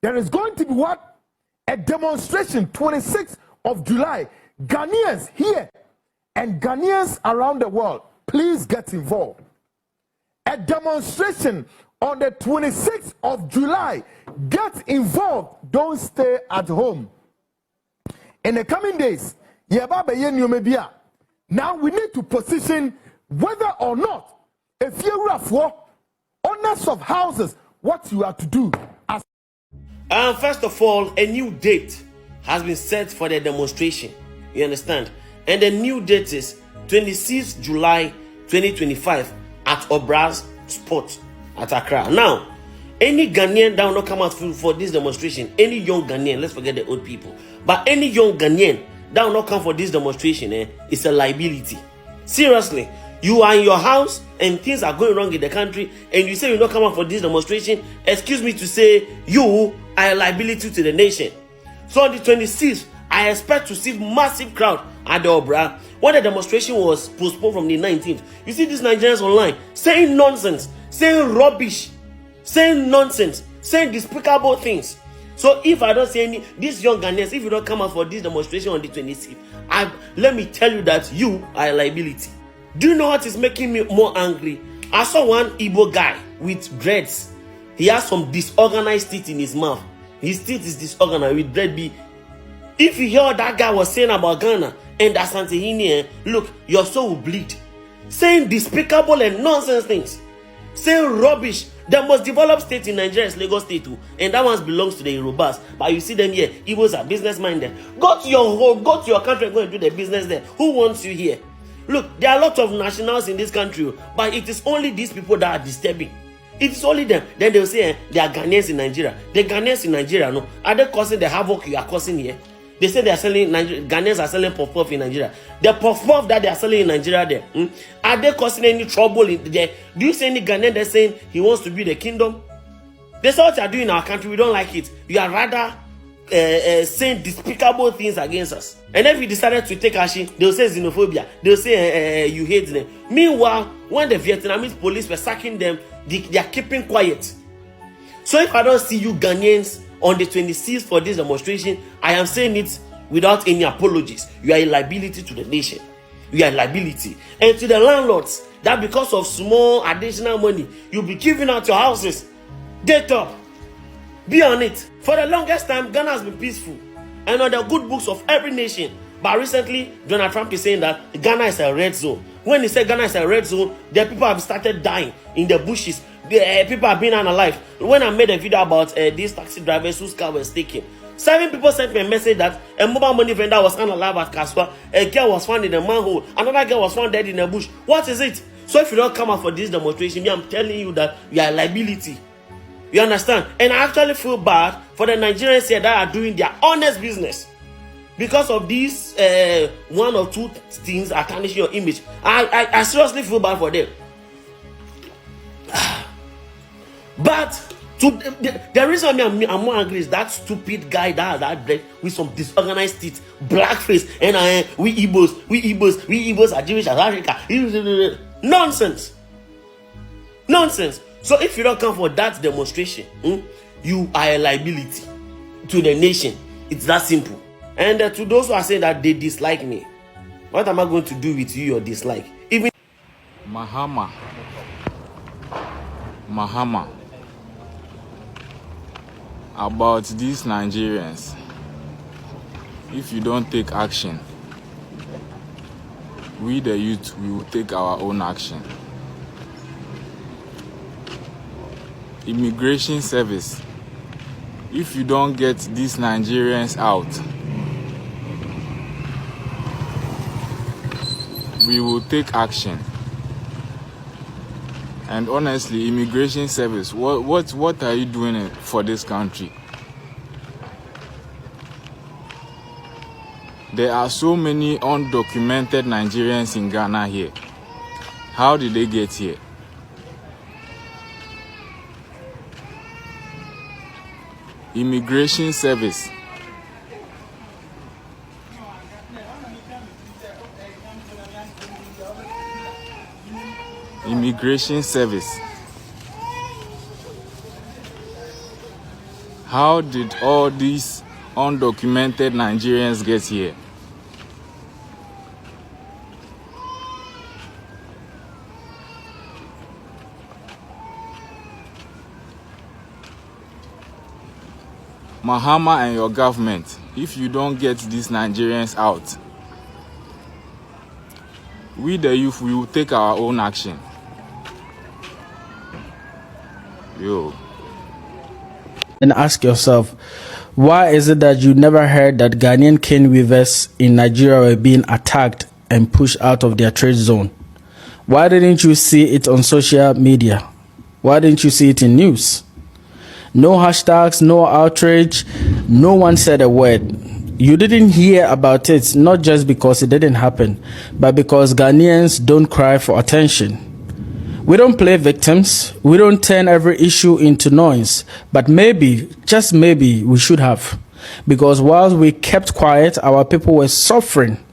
There is going to be what? A demonstration, 26th of July. Ghanaians here and Ghanaians around the world, please get involved. A demonstration on the 26th of July. Get involved. Don't stay at home. In the coming days, now we need to position whether or not, if you're rough, owners of houses, what you are to do. First of all, a new date has been set for the demonstration. You understand? And the new date is 26th July 2025 at Obra's Spot at Accra. Now, any Ghanaian that will not come out for this demonstration, any young Ghanaian, let's forget the old people, but any young Ghanaian that will not come for this demonstration, it's a liability. Seriously, you are in your house and things are going wrong in the country, and you say you will not come out for this demonstration, excuse me to say, you are a liability to the nation. So on the 26th, I expect to see massive crowd at the Obra when the demonstration was postponed from the 19th. You see these Nigerians online saying nonsense, saying rubbish, saying nonsense, saying despicable things. So if I don't see any, these young Ghanaians, if you don't come out for this demonstration on the 26th, let me tell you that you are a liability. Do you know what is making me more angry? I saw one Igbo guy with dreads. He has some disorganized teeth in his mouth. His teeth is disorganized with dread. If you hear what that guy was saying about Ghana and Asantehini, look, your soul will bleed. Saying despicable and nonsense things. Saying rubbish. The most developed state in Nigeria is Lagos State too, and that one belongs to the Yorubas. But you see them here, Igbos are business minded. Go to your home, go to your country and go and do the business there. Who wants you here? Look, there are a lot of nationals in this country, but it is only these people that are disturbing. It is only them. Then they'll say they are Ghanaians in Nigeria. The Ghanaians in Nigeria, no, are they causing the havoc you are causing here? They say they are selling, Ghanaians are selling puff-puff in Nigeria. The puff-puff that they are selling in Nigeria there, are they causing any trouble in there? Do you see any Ghanaian that's saying he wants to build a kingdom? That's what you are doing in our country. We don't like it. You are rather saying despicable things against us. And if you decided to take action, they'll say xenophobia. They'll say you hate them. Meanwhile, when the Vietnamese police were sacking them, they are keeping quiet. So if I don't see you Ghanaians on the 26th for this demonstration, I am saying it without any apologies. You are a liability to the nation. You are a liability. And to the landlords, that because of small additional money, you'll be giving out your houses. Get up. Be on it. For the longest time, Ghana has been peaceful and on the good books of every nation. But recently, Donald Trump is saying that Ghana is a red zone. When he said Ghana is a red zone, the people have started dying in the bushes. People have been unalive. When I made a video about these taxi drivers whose car was taken, 7 people sent me a message that a mobile money vendor was unalive at Kaswa. A girl was found in a manhole. Another girl was found dead in a bush. What is it? So if you don't come out for this demonstration, I'm telling you that you are a liability. You understand? And I actually feel bad for the Nigerians here that are doing their honest business. Because of these 1 or 2 things are tarnishing your image. I seriously feel bad for them. But the reason I'm more angry is that stupid guy that dread with some disorganized teeth, black face, and we Igbos are Jewish as Africa. Nonsense. Nonsense. So if you don't come for that demonstration, you are a liability to the nation. It's that simple. And to those who are saying that they dislike me, what am I going to do with you, your dislike? Even Mahama. About these Nigerians, if you don't take action, we the youth will take our own action. Immigration service, if you don't get these Nigerians out, we will take action. And honestly, immigration service, what are you doing for this country? There are so many undocumented Nigerians in Ghana here. How did they get here? Immigration service. Immigration service. How did all these undocumented Nigerians get here? Mahama and your government, if you don't get these Nigerians out, we the youth, we will take our own action. Yo. And ask yourself, why is it that you never heard that Ghanaian cane weavers in Nigeria were being attacked and pushed out of their trade zone? Why didn't you see it on social media? Why didn't you see it in news? No hashtags, no outrage, no one said a word. You didn't hear about it, not just because it didn't happen, but because Ghanaians don't cry for attention. We don't play victims. We don't turn every issue into noise. But maybe, just maybe, we should have. Because while we kept quiet, our people were suffering.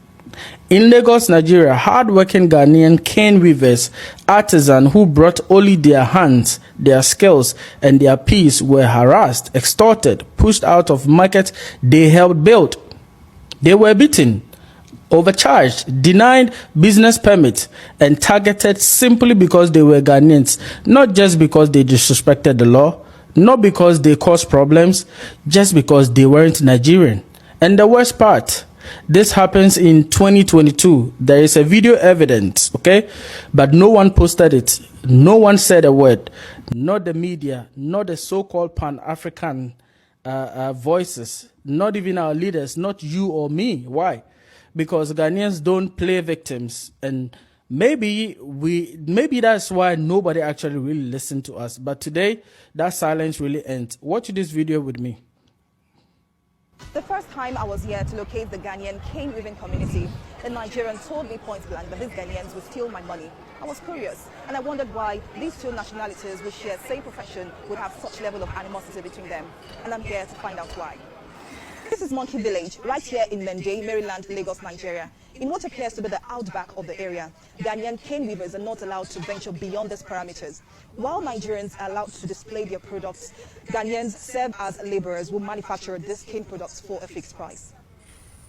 In Lagos, Nigeria, hard-working Ghanaian cane weavers, artisans who brought only their hands, their skills, and their peace were harassed, extorted, pushed out of markets they helped build. They were beaten, overcharged, denied business permits, and targeted simply because they were Ghanaians, not just because they disrespected the law, not because they caused problems, just because they weren't Nigerian. And the worst part, this happens in 2022. There is a video evidence, okay? But no one posted it. No one said a word. Not the media, not the so-called Pan-African voices, not even our leaders, not you or me. Why? Because Ghanaians don't play victims, and maybe that's why nobody actually really listened to us. But today, that silence really ends. Watch this video with me. The first time I was here to locate the Ghanaian cane weaving community, the Nigerian told me point blank that these Ghanaians would steal my money. I was curious, and I wondered why these two nationalities which share the same profession would have such level of animosity between them. And I'm here to find out why. This is Monkey Village, right here in Mende, Maryland, Lagos, Nigeria. In what appears to be the outback of the area, Ghanaian cane weavers are not allowed to venture beyond these parameters. While Nigerians are allowed to display their products, Ghanaians serve as laborers who manufacture these cane products for a fixed price.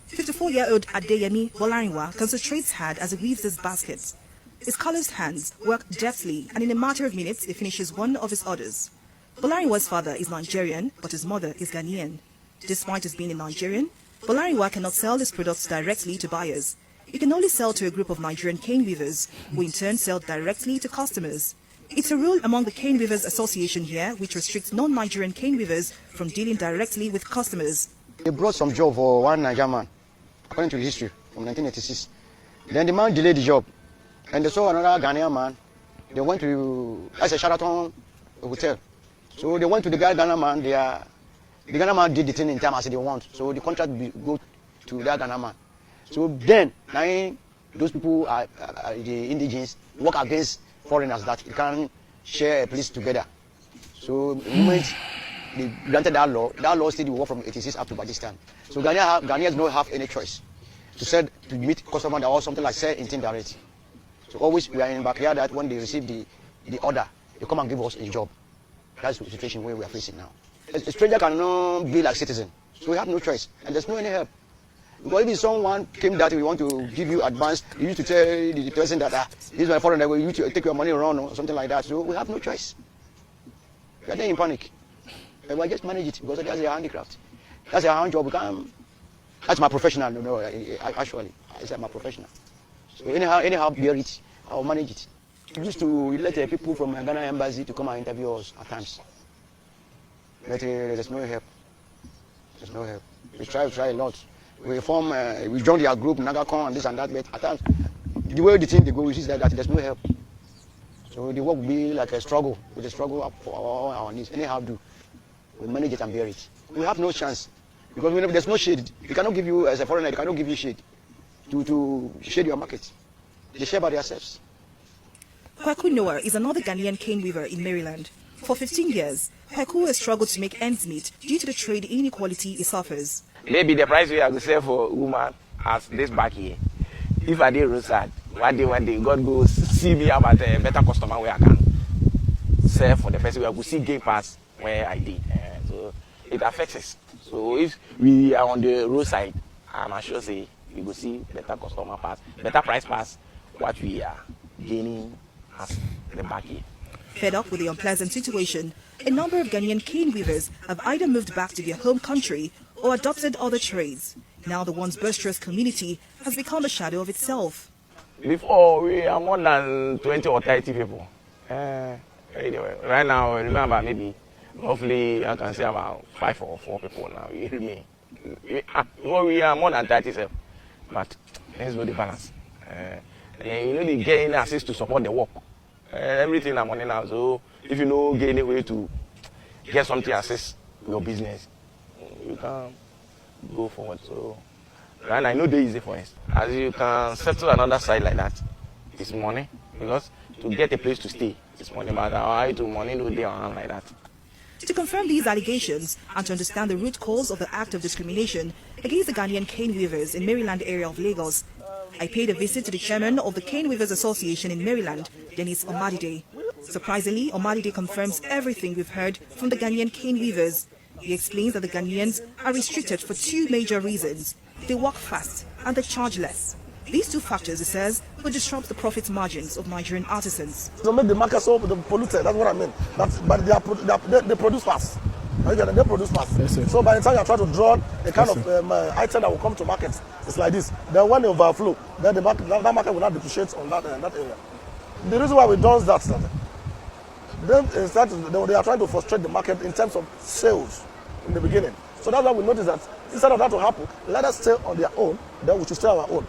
54-year-old Adeyemi Bolarinwa concentrates hard as he weaves his baskets. His calloused hands work deftly, and in a matter of minutes, he finishes one of his orders. Bolarinwa's father is Nigerian, but his mother is Ghanaian. Despite his being a Nigerian, Bolarinwa cannot sell his products directly to buyers. He can only sell to a group of Nigerian cane weavers, who in turn sell directly to customers. It's a rule among the Cane Weavers Association here, which restricts non-Nigerian cane weavers from dealing directly with customers. They brought some job for one Nigerian man, according to the history, from 1986. Then the man delayed the job, and they saw another Ghanaian man. They went to, as a Sheraton hotel. So they went to the Ghana man. The Ghana man did the thing in time as they want. So the contract will go to that Ghana man. So then, those people are the indigenous, work against foreigners that you can share a place together. So the moment they granted that law still work from 86 up to by this time. So Ghanaians don't have any choice to meet customer or something like sell in direct. So always we are in backyard that when they receive the order, they come and give us a job. That's the situation where we are facing now. A stranger cannot be like citizen, so we have no choice, and there's no any help. Because if someone came that we want to give you advance, you used to tell the person that this is my foreigner, you need to take your money around or something like that. So we have no choice. We are then in panic. And we just manage it because that's a handicraft. That's a hand job. That's my professional. No, actually, it's my professional. So anyhow, bear it. I'll manage it. We used to let people from Ghana embassy to come and interview us at times. But there's no help. There's no help. We try a lot. We join their group, Nagacon, and this and that, but at times, the way the thing they go, we see that there's no help. So the work will be like a struggle, with a struggle up for all our needs. Anyhow, we manage it and bear it. We have no chance, because there's no shade. We cannot give you, as a foreigner, they cannot give you shade to shade your market. They share by themselves. Kwaku Noah is another Ghanaian cane weaver in Maryland. For 15 years, Kwaku has struggled to make ends meet due to the trade inequality he suffers. Maybe the price we have to sell for woman as this back here. If I did roadside, one day, God goes see me about a better customer where I can sell for the person where I could see gay pass where I did. So it affects us. So if we are on the roadside, I'm sure say we will see better customer pass, better price pass, what we are gaining as the back here. Fed up with the unpleasant situation, a number of Ghanaian cane weavers have either moved back to their home country or adopted other trades. Now the once boisterous community has become a shadow of itself. Before, we are more than 20 or 30 people. Right now, remember, maybe roughly I can say about 5 or 4 people now. We are more than 37, but there's no balance. You know, they get any assist to support the work. Everything I'm on now. So if you know get any way to get something assist your business, you can go forward. So and I know they're easy for us. As you can settle another side like that, it's money. Because to get a place to stay, it's money. But how to money no day on like that. To confirm these allegations and to understand the root cause of the act of discrimination against the Ghanaian cane weavers in Maryland area of Lagos, I paid a visit to the chairman of the Cane Weavers Association in Maryland, Dennis Omadide. Surprisingly, Omadide confirms everything we've heard from the Ghanaian cane weavers. He explains that the Ghanaians are restricted for 2 major reasons. They work fast and they charge less. These 2 factors, he says, will disrupt the profit margins of Nigerian artisans. To make the market so polluted, that's what I mean. But they produce fast. They produce fast. Yes, so by the time you try to draw a kind of item that will come to market, it's like this. Then when they overflow, then the market, that market will not depreciate on that area. The reason why we do that, they are trying to frustrate the market in terms of sales in the beginning. So that's why we notice that instead of that to happen, let us stay on their own, then we should stay on our own.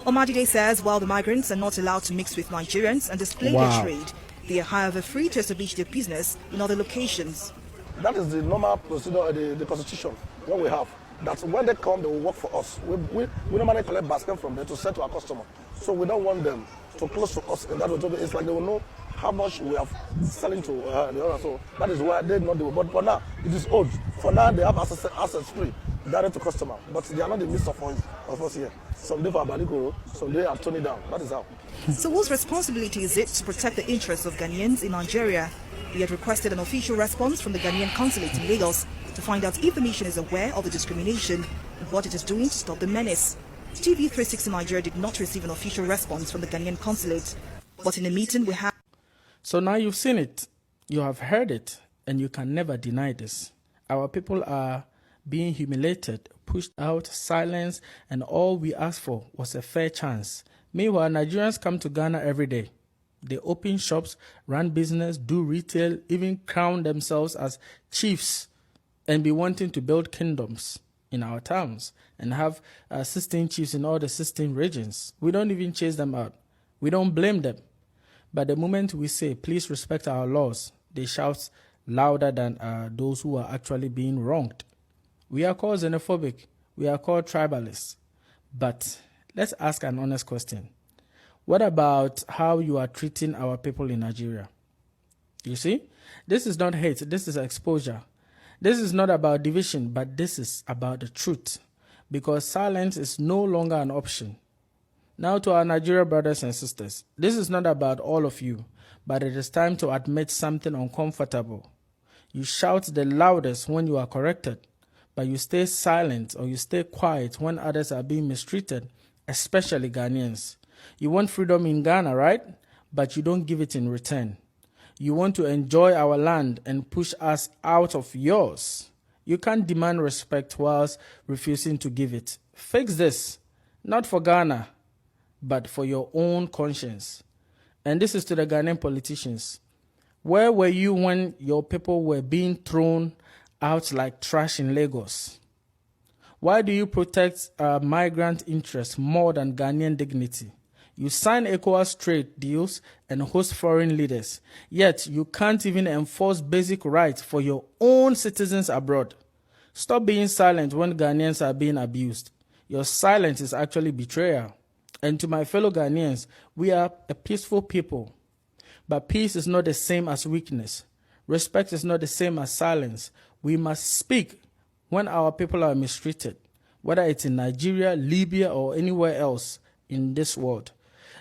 Omadide says while the migrants are not allowed to mix with Nigerians and display their trade, they are however free to establish their business in other locations. That is the normal procedure, the constitution, what we have. That when they come, they will work for us. We normally collect basket from them to sell to our customer. So we don't want them to close to us in that way. It's like they will know how much we are selling to the other. So that is why they not do it. But for now, it is old. For now, they have access free, direct to customer. But they are not the midst of us here. Some day for Abalikoro, some day are turning down. That is how. So whose responsibility is it to protect the interests of Ghanaians in Nigeria? We had requested an official response from the Ghanaian consulate in Lagos to find out if the mission is aware of the discrimination and what it is doing to stop the menace. TV 360 Nigeria did not receive an official response from the Ghanaian consulate, but in a meeting we had. So now you've seen it, you have heard it, and you can never deny this. Our people are being humiliated, pushed out, silenced, and all we asked for was a fair chance. Meanwhile, Nigerians come to Ghana every day. They open shops, run business, do retail, even crown themselves as chiefs and be wanting to build kingdoms in our towns and have 16 chiefs in all the 16 regions. We don't even chase them out. We don't blame them. But the moment we say, please respect our laws, they shout louder than those who are actually being wronged. We are called xenophobic. We are called tribalists. But let's ask an honest question. What about how you are treating our people in Nigeria? You see, this is not hate, this is exposure. This is not about division, but this is about the truth. Because silence is no longer an option. Now to our Nigeria brothers and sisters, this is not about all of you, but it is time to admit something uncomfortable. You shout the loudest when you are corrected, but you stay silent or you stay quiet when others are being mistreated, especially Ghanaians. You want freedom in Ghana, right? But you don't give it in return. You want to enjoy our land and push us out of yours. You can't demand respect whilst refusing to give it. Fix this, not for Ghana, but for your own conscience. And this is to the Ghanaian politicians. Where were you when your people were being thrown out like trash in Lagos? Why do you protect migrant interests more than Ghanaian dignity? You sign ECOWAS trade deals and host foreign leaders, yet you can't even enforce basic rights for your own citizens abroad. Stop being silent when Ghanaians are being abused. Your silence is actually betrayal. And to my fellow Ghanaians, we are a peaceful people. But peace is not the same as weakness. Respect is not the same as silence. We must speak when our people are mistreated, whether it's in Nigeria, Libya, or anywhere else in this world.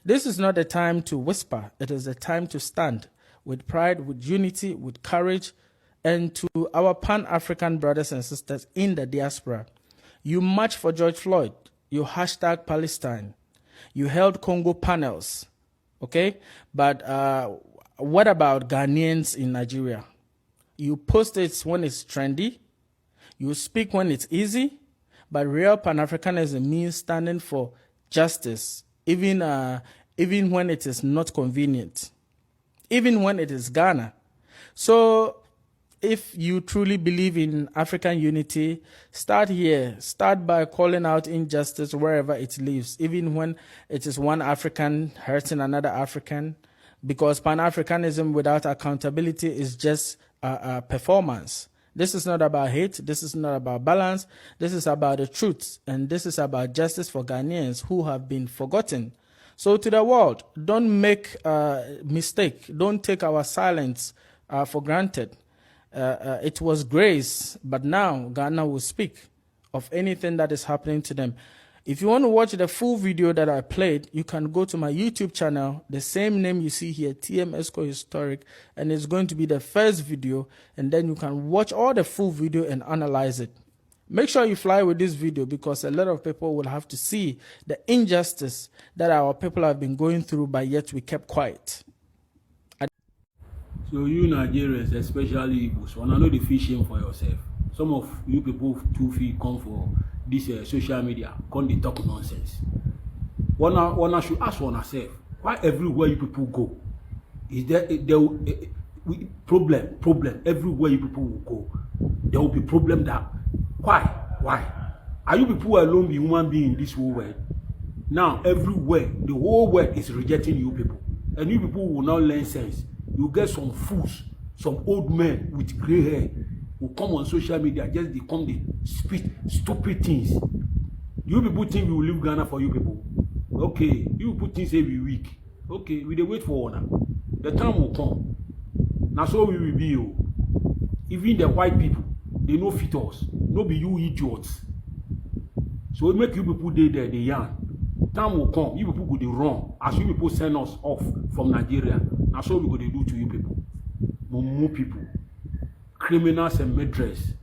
This is not the time to whisper. It is the time to stand with pride, with unity, with courage, and to our Pan-African brothers and sisters in the diaspora. You marched for George Floyd. You hashtag Palestine. You held Congo panels. Okay? But what about Ghanaians in Nigeria? You post it when it's trendy. You speak when it's easy. But real Pan-Africanism means standing for justice, even when it is not convenient, even when it is Ghana. So if you truly believe in African unity, start here. Start by calling out injustice wherever it lives, even when it is one African hurting another African, because Pan-Africanism without accountability is just a performance. This is not about hate. This is not about balance. This is about the truth. And this is about justice for Ghanaians who have been forgotten. So to the world, don't make a mistake. Don't take our silence for granted. It was grace, but now Ghana will speak of anything that is happening to them. If you want to watch the full video that I played, you can go to my YouTube channel, the same name you see here, TM Esco Historic, and it's going to be the first video, and then you can watch all the full video and analyze it. Make sure you fly with this video because a lot of people will have to see the injustice that our people have been going through, but yet we kept quiet. So you Nigerians, especially Igbos, wanna know the fishing for yourself. Some of you people too feel come for this social media, come they talk nonsense. One should ask one ourselves, why everywhere you people go, is there problem everywhere you people will go, there will be problem that why are you people alone be human being in this whole world? Now everywhere the whole world is rejecting you people, and you people will not learn sense. You get some fools, some old men with gray hair who come on social media, just they come, they speak stupid things. You people think we will leave Ghana for you people? Okay, you people think say we weak. Okay, we dey wait for one. The time will come. Now so we will be you. Even the white people, they no fit us. No be you idiots. So we make you people dey there, they yarn. Time will come, you people go dey run. As you people send us off from Nigeria. Now so we go dey do to you people. Mumu people. Criminals and murderers.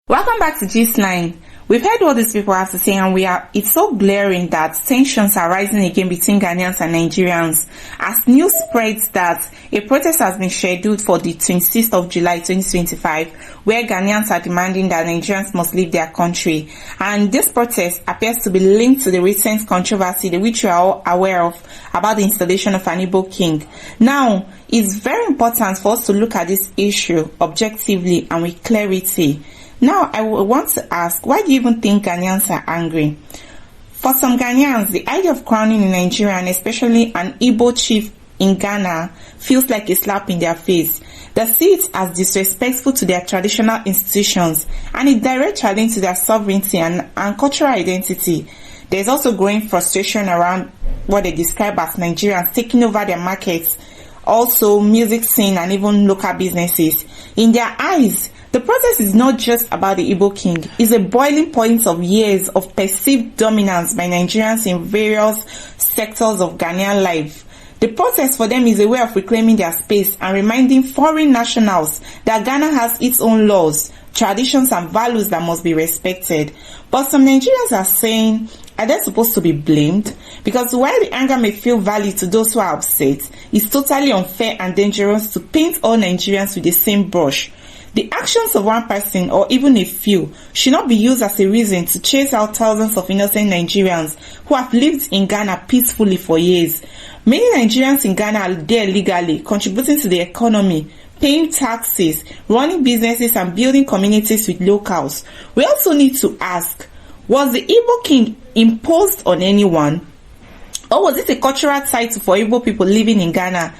Welcome back to Gist9. We've heard what these people have to say, and it's so glaring that tensions are rising again between Ghanaians and Nigerians as news spreads that a protest has been scheduled for the 26th of July 2025, where Ghanaians are demanding that Nigerians must leave their country. And this protest appears to be linked to the recent controversy which we are all aware of about the installation of an Igbo king. Now, it's very important for us to look at this issue objectively and with clarity. Now, I want to ask, why do you even think Ghanaians are angry? For some Ghanaians, the idea of crowning in Nigeria, and especially an Igbo chief in Ghana, feels like a slap in their face. They see it as disrespectful to their traditional institutions and a direct challenge to their sovereignty and cultural identity. There's also growing frustration around what they describe as Nigerians taking over their markets, also music scene and even local businesses. In their eyes, the protest is not just about the Igbo king. It's a boiling point of years of perceived dominance by Nigerians in various sectors of Ghanaian life. The protest for them is a way of reclaiming their space and reminding foreign nationals that Ghana has its own laws, traditions and values that must be respected. But some Nigerians are saying, are they supposed to be blamed? Because while the anger may feel valid to those who are upset, it's totally unfair and dangerous to paint all Nigerians with the same brush. The actions of one person or even a few should not be used as a reason to chase out thousands of innocent Nigerians who have lived in Ghana peacefully for years. Many Nigerians in Ghana are there legally, contributing to the economy, paying taxes, running businesses and building communities with locals. We also need to ask, was the Igbo king imposed on anyone? Or was it a cultural title for Igbo people living in Ghana?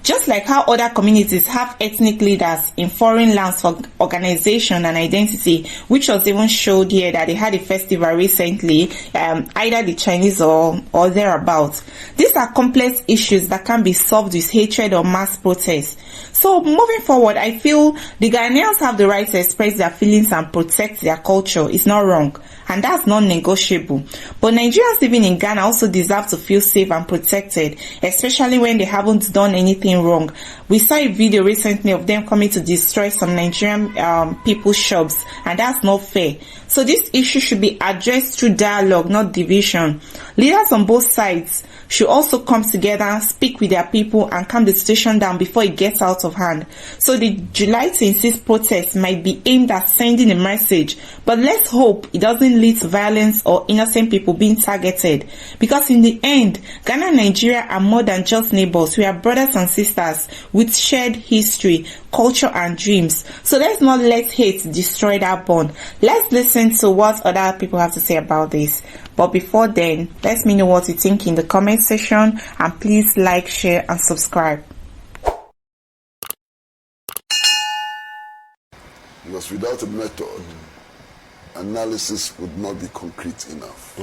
Just like how other communities have ethnic leaders in foreign lands for organization and identity, which was even showed here that they had a festival recently, either the Chinese or thereabouts. These are complex issues that can be solved with hatred or mass protest. So moving forward, I feel the Ghanaians have the right to express their feelings and protect their culture. It's not wrong, and that's non-negotiable. But Nigerians living in Ghana also deserve to feel safe and protected, especially when they haven't done anything anything wrong. We saw a video recently of them coming to destroy some Nigerian people's shops, and that's not fair. So this issue should be addressed through dialogue, not division. Leaders on both sides should also come together, speak with their people, and calm the situation down before it gets out of hand. So the July 26th protest might be aimed at sending a message, but let's hope it doesn't lead to violence or innocent people being targeted. Because in the end, Ghana and Nigeria are more than just neighbors. We are brothers and sisters with shared history, culture, and dreams. So let's not let hate destroy that bond. Let's listen to what other people have to say about this. But before then, let me know what you think in the comment section, and please like, share, and subscribe. Because without a method, analysis would not be concrete enough.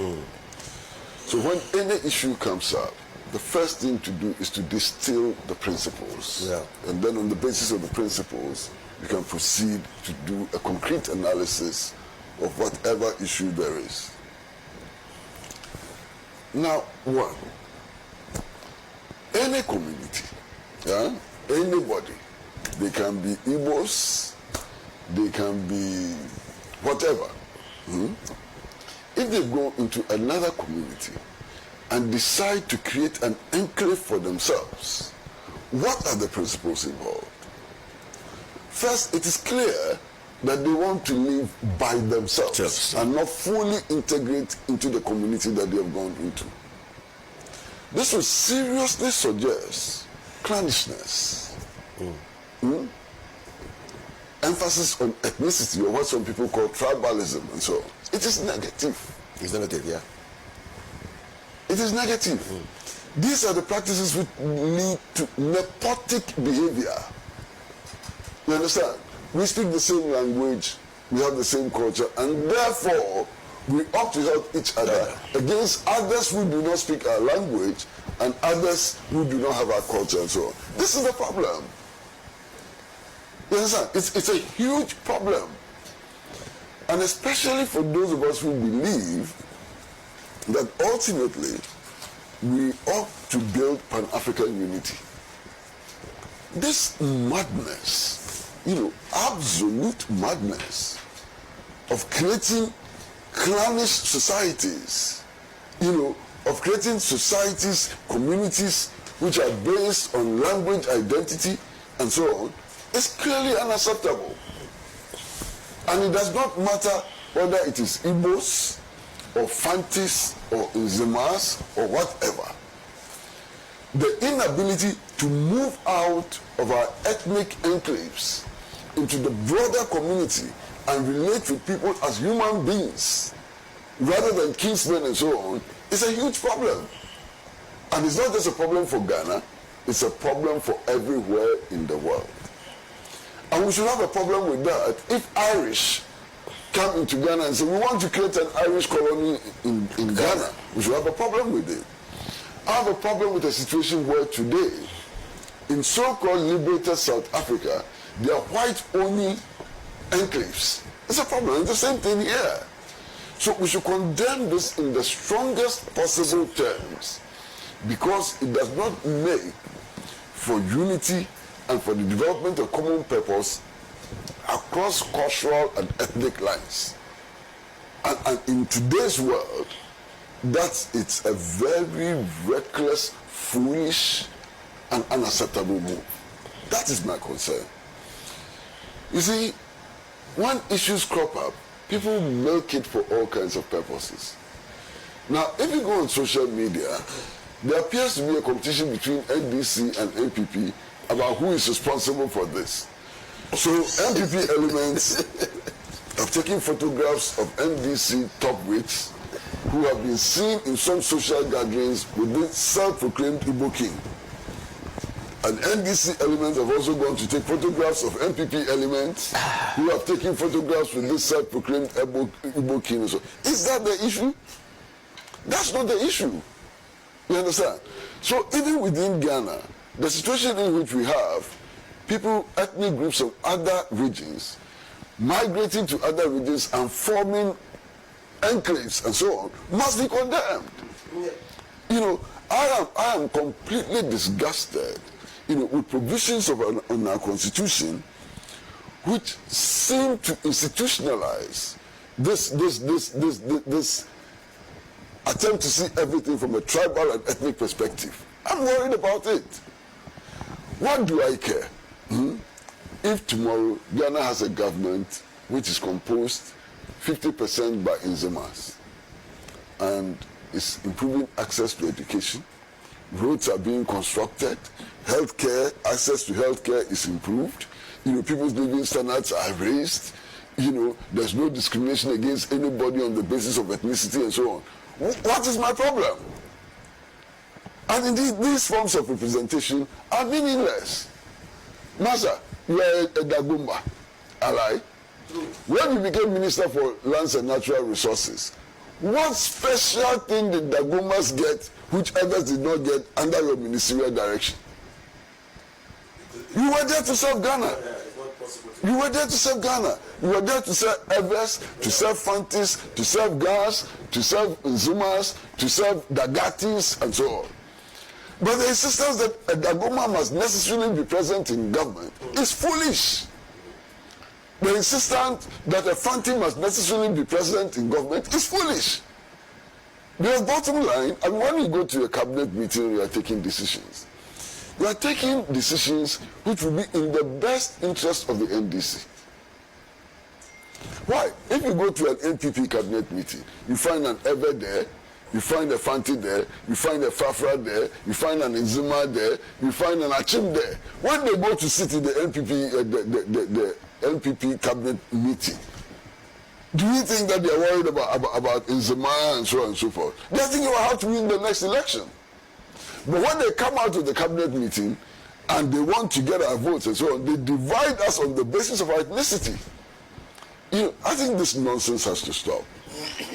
So when any issue comes up, the first thing to do is to distill the principles. And then on the basis of the principles, you can proceed to do a concrete analysis of whatever issue there is. Now, one, any community, anybody, they can be Igbos, they can be whatever. If they go into another community and decide to create an enclave for themselves, what are the principles involved? First, it is clear that they want to live by themselves and not fully integrate into the community that they have gone into. This would seriously suggest clannishness, emphasis on ethnicity, or what some people call tribalism, and so on. It is negative. It's negative, yeah. It is negative. These are the practices which lead to nepotic behavior. You understand? We speak the same language, we have the same culture, and therefore we ought to help each other against others who do not speak our language and others who do not have our culture and so on. This is the problem. You understand? It's a huge problem. And especially for those of us who believe that ultimately we ought to build Pan-African unity. This madness, absolute madness of creating clannish societies, of creating societies, communities which are based on language, identity, and so on, is clearly unacceptable. And it does not matter whether it is Igbos, or Fantis, or Nzemas, or whatever. The inability to move out of our ethnic enclaves into the broader community and relate with people as human beings rather than kinsmen and so on is a huge problem. And it's not just a problem for Ghana, it's a problem for everywhere in the world. And we should have a problem with that if Irish come into Ghana and say, we want to create an Irish colony in Ghana. We should have a problem with it. I have a problem with a situation where today, in so-called liberated South Africa, there are white-only enclaves. It's a problem. It's the same thing here. So we should condemn this in the strongest possible terms because it does not make for unity and for the development of common purpose across cultural and ethnic lines. And in today's world, it's a very reckless, foolish, and unacceptable move. That is my concern. You see, when issues crop up, people milk it for all kinds of purposes. Now, if you go on social media, there appears to be a competition between NDC and NPP about who is responsible for this. So NPP elements have taken photographs of NDC top-wits who have been seen in some social gatherings with this self-proclaimed Igbo king. And NDC elements have also gone to take photographs of NPP elements who have taken photographs with this self-proclaimed Igbo king. So, is that the issue? That's not the issue. You understand? So even within Ghana, the situation in which we have people, ethnic groups of other regions, migrating to other regions and forming enclaves and so on, must be condemned. I am completely disgusted, with provisions of on our constitution, which seem to institutionalize this attempt to see everything from a tribal and ethnic perspective. I'm worried about it. What do I care? If tomorrow Ghana has a government which is composed 50% by Nzemas and is improving access to education, roads are being constructed, healthcare, access to healthcare is improved, people's living standards are raised, there's no discrimination against anybody on the basis of ethnicity and so on. What is my problem? And indeed, these forms of representation are meaningless. Masa, you are a Dagumba, ally. When you became Minister for Lands and Natural Resources, what special thing did Dagumbas get which others did not get under your ministerial direction? You were there to serve Ghana. You were there to serve Ghana. You were there to serve Evers, to serve Fantis, to serve Gas, to serve Nzumas, to serve Dagatis, and so on. But the insistence that a Dagoma must necessarily be present in government is foolish. The insistence that a Fanti must necessarily be present in government is foolish. Because bottom line, and when you go to a cabinet meeting, you are taking decisions. You are taking decisions which will be in the best interest of the NDC. Why? If you go to an NPP cabinet meeting, you find an Ever there, you find a Fanti there, you find a Fafra there, you find an Nzima there, you find an Achim there. When they go to sit in the NPP, the NPP cabinet meeting, do you think that they are worried about Nzima and so on and so forth? They think you will have to win the next election. But when they come out of the cabinet meeting and they want to get our votes and so on, they divide us on the basis of our ethnicity. I think this nonsense has to stop.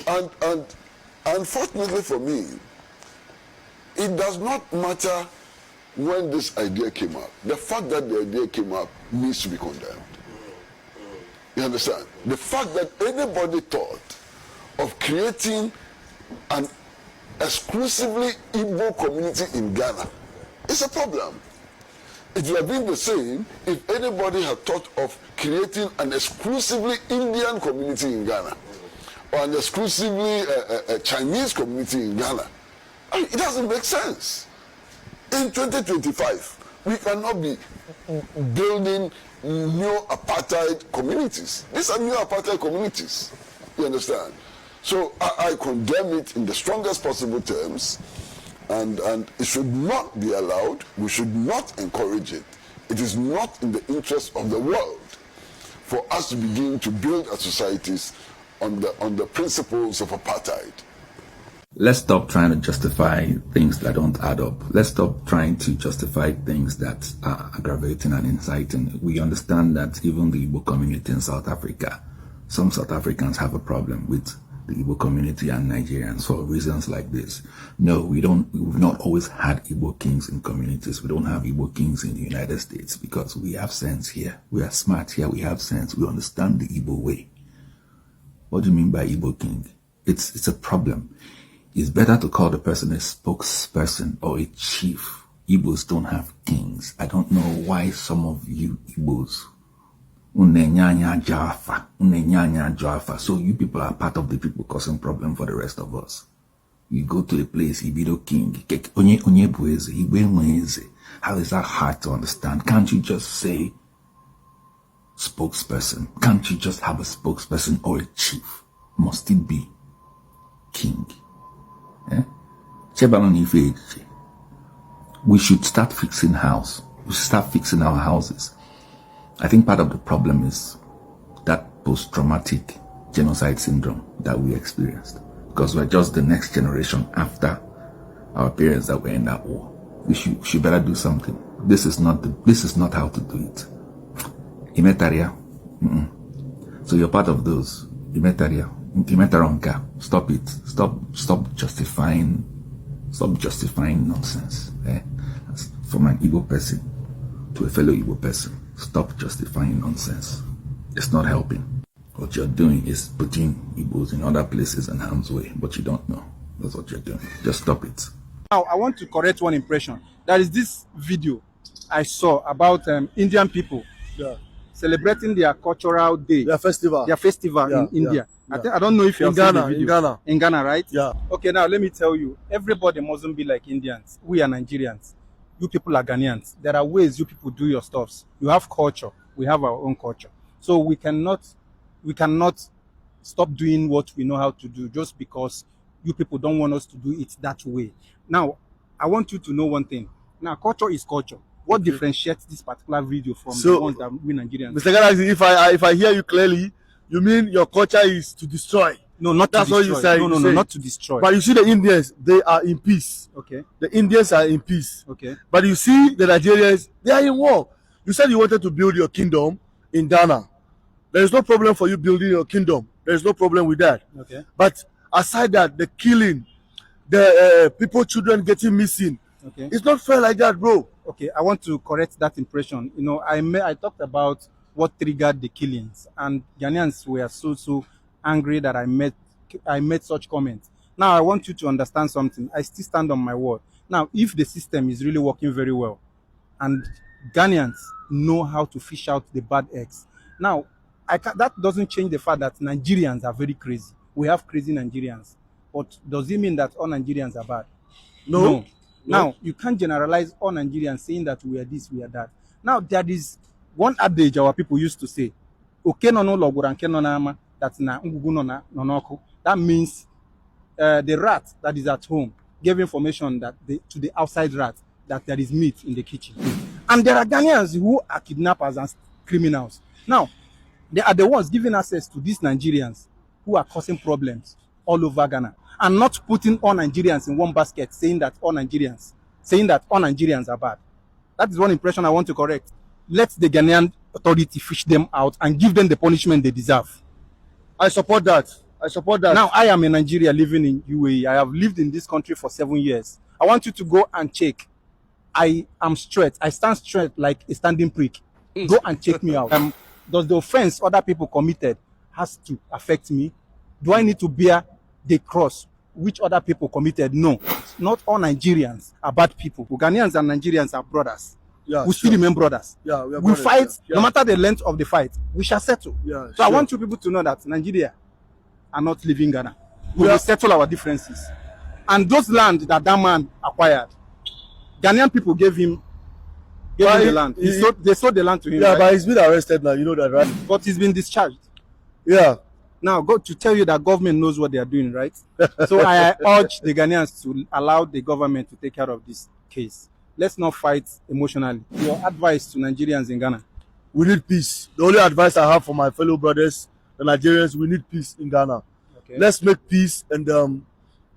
And unfortunately for me, it does not matter when this idea came up. The fact that the idea came up needs to be condemned. You understand? The fact that anybody thought of creating an exclusively Igbo community in Ghana is a problem. It would have been the same if anybody had thought of creating an exclusively Indian community in Ghana or an exclusively Chinese community in Ghana. It doesn't make sense. In 2025, we cannot be building new apartheid communities. These are new apartheid communities. You understand? So I condemn it in the strongest possible terms, and it should not be allowed. We should not encourage it. It is not in the interest of the world for us to begin to build our societies on the principles of apartheid. Let's stop trying to justify things that don't add up. Let's stop trying to justify things that are aggravating and inciting. We understand that even the Igbo community in South Africa, some South Africans have a problem with the Igbo community and Nigerians for reasons like this. No, we've not always had Igbo kings in communities. We don't have Igbo kings in the United States because we have sense here. We are smart here. We have sense. We understand the Igbo way. What do you mean by Igbo king? It's a problem. It's better to call the person a spokesperson or a chief. Igbos don't have kings. I don't know why some of you Igbos, so you people are part of the people causing problem for the rest of us. You go to a place, Ibido king, how is that hard to understand? Can't you just say spokesperson? Can't you just have a spokesperson or a chief? Must it be king? We should start fixing house. We should start fixing our houses. I think part of the problem is that post-traumatic genocide syndrome that we experienced, because we're just the next generation after our parents that were in that war. We should better do something. This is not how to do it. Imetaria. So you're part of those. Imetaria. Imetaronka. Stop it. Stop justifying nonsense. From an Igbo person to a fellow Igbo person. Stop justifying nonsense. It's not helping. What you're doing is putting Igbos in other places and harm's way, but you don't know. That's what you're doing. Just stop it. Now, I want to correct one impression. That is this video I saw about Indian people celebrating their cultural day, Their festival in India. I don't know if you've seen the video. In Ghana, right? Yeah. Okay, now let me tell you, everybody mustn't be like Indians. We are Nigerians. You people are Ghanaians. There are ways you people do your stuffs. You have culture. We have our own culture. So we cannot stop doing what we know how to do just because you people don't want us to do it that way. Now, I want you to know one thing. Now, culture is culture. What differentiates this particular video from the ones that we Nigerians? Mr. Galaxy, if I hear you clearly, you mean your culture is to destroy? No, not That's to destroy. what you say. No, not to destroy. But you see the Indians, they are in peace. Okay. The Indians are in peace. Okay. But you see the Nigerians, they are in war. You said you wanted to build your kingdom in Ghana. There is no problem for you building your kingdom. There is no problem with that. Okay. But aside that, the killing, the people, children getting missing, Okay. it's not fair like that, bro. Okay, I want to correct that impression. You know, I talked about what triggered the killings, and Ghanaians were so angry that I made such comments. Now I want you to understand something. I still stand on my word. Now, if the system is really working very well, and Ghanaians know how to fish out the bad eggs, now that doesn't change the fact that Nigerians are very crazy. We have crazy Nigerians, but does it mean that all Nigerians are bad? No. Now, you can't generalize all Nigerians saying that we are this, we are that. Now, there is one adage our people used to say, that means the rat that is at home gave information to the outside rat that there is meat in the kitchen. And there are Ghanaians who are kidnappers and criminals. Now, they are the ones giving access to these Nigerians who are causing problems all over Ghana. And not putting all Nigerians in one basket, saying that all Nigerians are bad. That is one impression I want to correct. Let the Ghanaian authority fish them out and give them the punishment they deserve. I support that. Now, I am a Nigerian living in UAE. I have lived in this country for 7 years. I want you to go and check. I am straight. I stand straight like a standing prick. Go and check me out. Does the offense other people committed has to affect me? Do I need to bear the cross which other people committed? No. Not all Nigerians are bad people. Ghanaians and Nigerians are brothers. Yeah, we still remain brothers. Yeah, we fight, no matter the length of the fight, we shall settle. Yeah, so I want you people to know that Nigeria are not leaving Ghana. We will settle our differences. And those land that man acquired, Ghanaian people gave him the land. They sold the land to him. Yeah, right? but he's been arrested now, you know that, right? But he's been discharged. Yeah. Now, go to tell you that government knows what they are doing, right? So I urge the Ghanaians to allow the government to take care of this case. Let's not fight emotionally. Your advice to Nigerians in Ghana? We need peace. The only advice I have for my fellow brothers, the Nigerians, we need peace in Ghana. Okay. Let's make peace and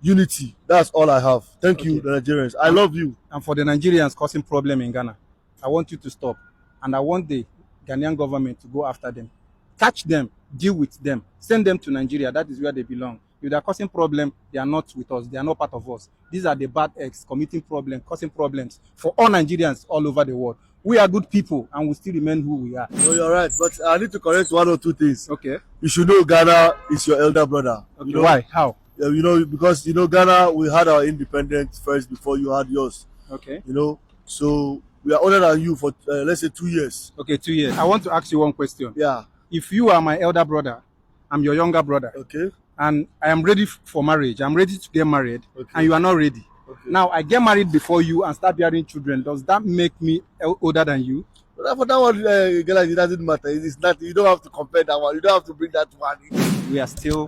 unity. That's all I have. Thank you, the Nigerians. I love you. And for the Nigerians causing problem in Ghana, I want you to stop. And I want the Ghanaian government to go after them. Catch them, deal with them, send them to Nigeria. That is where they belong. If they are causing problem, they are not with us. They are not part of us. These are the bad eggs committing problem, causing problems for all Nigerians all over the world. We are good people and we still remain who we are. No, you're right. But I need to correct one or two things. Okay. You should know Ghana is your elder brother. Okay. You know? Why? How? You know, because, you know, Ghana, we had our independence first before you had yours. Okay. You know, so we are older than you for, let's say, 2 years. Okay, 2 years. I want to ask you one question. Yeah. If you are my elder brother, I'm your younger brother. Okay. And I am ready for marriage. I'm ready to get married. Okay. And you are not ready. Okay. Now, I get married before you and start bearing children. Does that make me older than you? But for that one, it doesn't matter. It's not, you don't have to compare that one. You don't have to bring that one. We are still